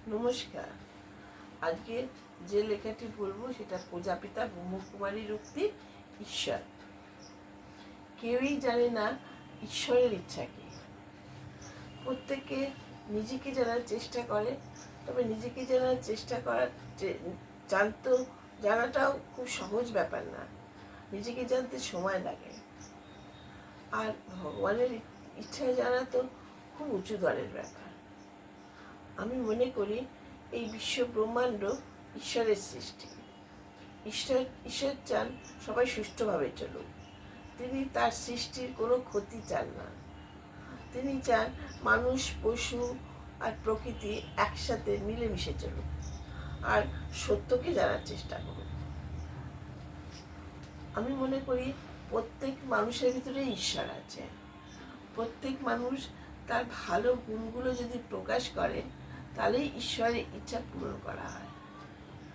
নমস্কার। আজকে যে লেখাটি বলবো সেটা প্রজাপিতা ব্রহ্মকুমারীর উক্তি ঈশ্বর। কেউই জানে না ঈশ্বরের ইচ্ছা কি। প্রত্যেকে নিজেকে জানার চেষ্টা করে, তবে নিজেকে জানার চেষ্টা করার জানাটাও খুব সহজ ব্যাপার না। নিজেকে জানতে সময় লাগে। আর ভগবানের ইচ্ছা জানা তো খুব উঁচু দরের ব্যাপার। আমি মনে করি এই বিশ্ব ব্রহ্মাণ্ড ঈশ্বরের সৃষ্টি। ঈশ্বর চান সবাই সুষ্ঠুভাবে চলুক। তিনি তার সৃষ্টির কোনো ক্ষতি চান না। তিনি চান মানুষ, পশু আর প্রকৃতি একসাথে মিলেমিশে চলুক আর সত্যকে জানার চেষ্টা করুক। আমি মনে করি প্রত্যেক মানুষের ভিতরে ঈশ্বর আছে। প্রত্যেক মানুষ তার ভালো গুণগুলো যদি প্রকাশ করে, তাহলেই ঈশ্বরের ইচ্ছা পূরণ করা হয়।